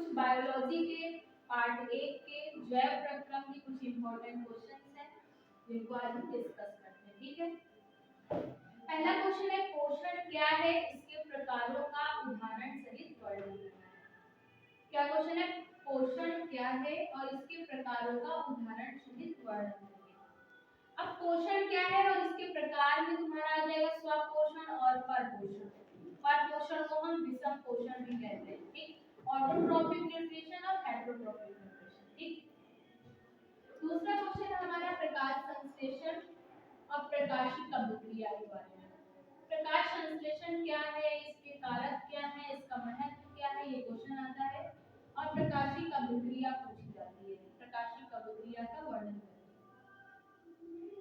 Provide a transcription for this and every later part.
कुछ बायोलॉजी के पार्ट 1 के जैव प्रक्रम के कुछ इंपॉर्टेंट क्वेश्चंस हैं जिनको आज हम डिस्कस करते हैं। ठीक है, पहला क्वेश्चन है पोषण क्या है, इसके प्रकारों का उदाहरण सहित वर्णन करना है। क्या क्वेश्चन है? पोषण क्या है और इसके प्रकारों का उदाहरण सहित वर्णन करिए। अब पोषण क्या है और इसके प्रकार में तुम्हारा आ जाएगा स्वपोषण और परपोषण। परपोषण को हम विषम पोषण भी कहते हैं। ठीक, ऑटोट्रॉपिक न्यूट्रिशन और हेटेरोट्रॉपिक न्यूट्रिशन। ठीक, दूसरा क्वेश्चन हमारा प्रकाश संश्लेषण और प्रकाशिक अभिक्रिया के बारे में। प्रकाश संश्लेषण क्या है, इसके कारक क्या है, इसका महत्व क्या है, ये क्वेश्चन आता है। और प्रकाशिक अभिक्रिया पूछी जाती है, प्रकाशिक अभिक्रिया का वर्णन करिए।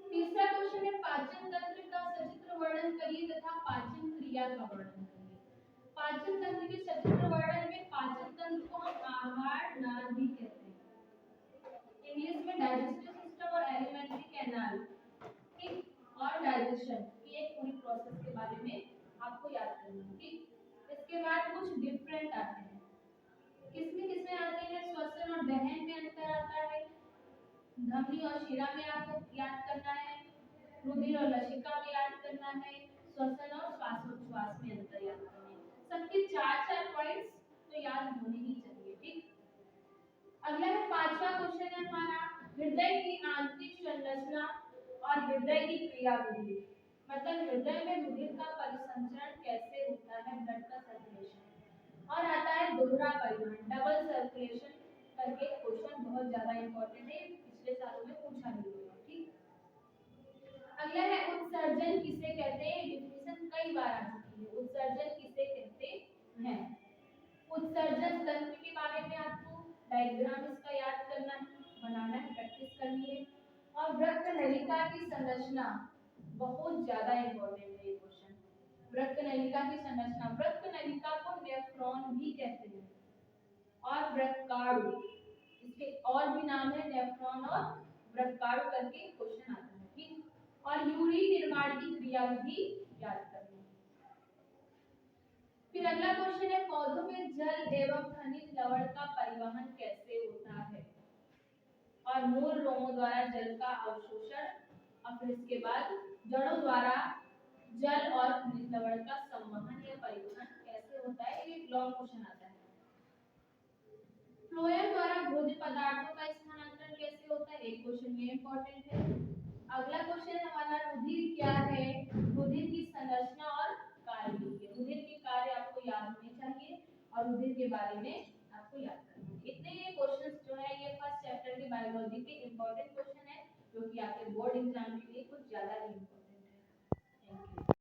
तीसरा क्वेश्चन है पाचन तंत्र का सचित्र वर्णन करिए तथा पाचन क्रिया का वर्णन करिए। पाचन तंत्र के सचित्र वर्णन में पाचन तंत्र को हम आहार नाल भी कहते हैं, इंग्लिश में डाइजेस्टिव सिस्टम और एलिमेंट्री कैनाल। ठीक, और डाइजेशन की एक पूरी प्रोसेस के बारे में आपको याद करना है। ठीक, इसके बाद कुछ डिफरेंट आते हैं, किसमें आते हैं? श्वसन और दहन में अंतर आता है, धमनी और शिरा में आपको याद करना है, रुधिर और लसिका में याद करना है, श्वसन और श्वासोच्छ्वास में अंतर याद करना है। सबके चार पॉइंट्स तो याद होने ही चाहिए। ठीक, अगला है पांचवा क्वेश्चन है हमारा हृदय की आंतरिक संरचना और हृदय की क्रियाविधि। मतलब हृदय में रुधिर का परिसंचरण कैसे होता है, ब्लड का सर्कुलेशन। और आता है दोहरा परिवहन, डबल सर्कुलेशन करके क्वेश्चन बहुत ज्यादा इंपॉर्टेंट है, पिछले सालों में पूछा भी हुआ। ठीक, अगला है उत्सर्जन किसे कहते हैं, डिफिनेशन कई बार आ चुकी है। उत्सर्जन किसे कहते हैं? उत्सर्जन तंत्र के बारे में आपको डायग्राम इसका याद करना है, बनाना है, प्रैक्टिस करनी है। और वृक्क नलिका की संरचना बहुत ज्यादा इंपॉर्टेंट है ये क्वेश्चन। वृक्क नलिका की संरचना, वृक्क नलिका को नेफ्रॉन भी कहते हैं और वृक्काणु, इसके और भी नाम है नेफ्रॉन और वृक्काणु करके क्वेश्चन आता है। ठीक, और यूरिन निर्माण की क्रियाविधि याद करनी है। फिर अगला क्वेश्चन है पौधों में जल एवं खनिज लवण का परिवहन कैसे होता है। और मूल रोमों द्वारा जल का अवशोषण और फिर इसके बाद जड़ों द्वारा जल और खनिज लवण का संवहन या परिवहन कैसे होता है, ये लॉन्ग क्वेश्चन आता है। फ्लोएम द्वारा भोज्य पदार्थों का स्थानांतरण कैसे होता है, एक क्वेश्चन ये इंपॉर्टेंट है। अगला क्वेश्चन हमारा रुधिर क्या है, रुधिर की संरचना और कार्य लिखिए। रुधिर के कार्य आपको याद होने चाहिए और रुधिर के बारे में आपको याद करना है। इतने क्वेश्चंस जो है ये फर्स्ट चैप्टर के बायोलॉजी के इंपॉर्टेंट क्वेश्चन है जो कि आपके बोर्ड एग्जाम के